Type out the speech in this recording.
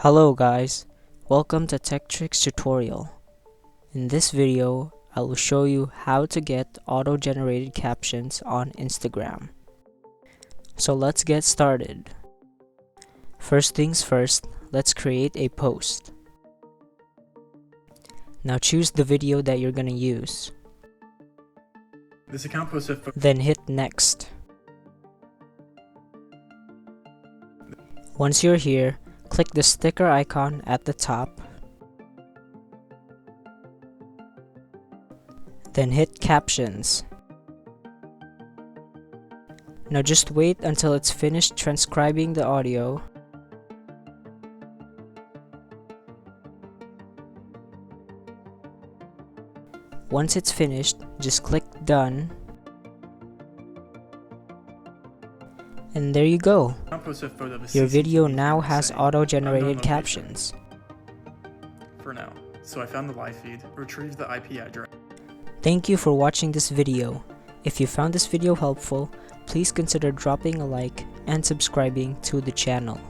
Hello guys, welcome to Tech Tricks tutorial. In this video, I will show you how to get auto-generated captions on Instagram. So let's get started. First things first, let's create a post. Now choose the video that you're gonna use. This account posted Then hit next. Once you're here, click the sticker icon at the top. Then hit Captions. Now just wait until it's finished transcribing the audio. Once it's finished, just click Done. And there you go. Your video now has auto-generated captions. For now. So I found the live feed, retrieved the IP address. Thank you for watching this video. If you found this video helpful, please consider dropping a like and subscribing to the channel.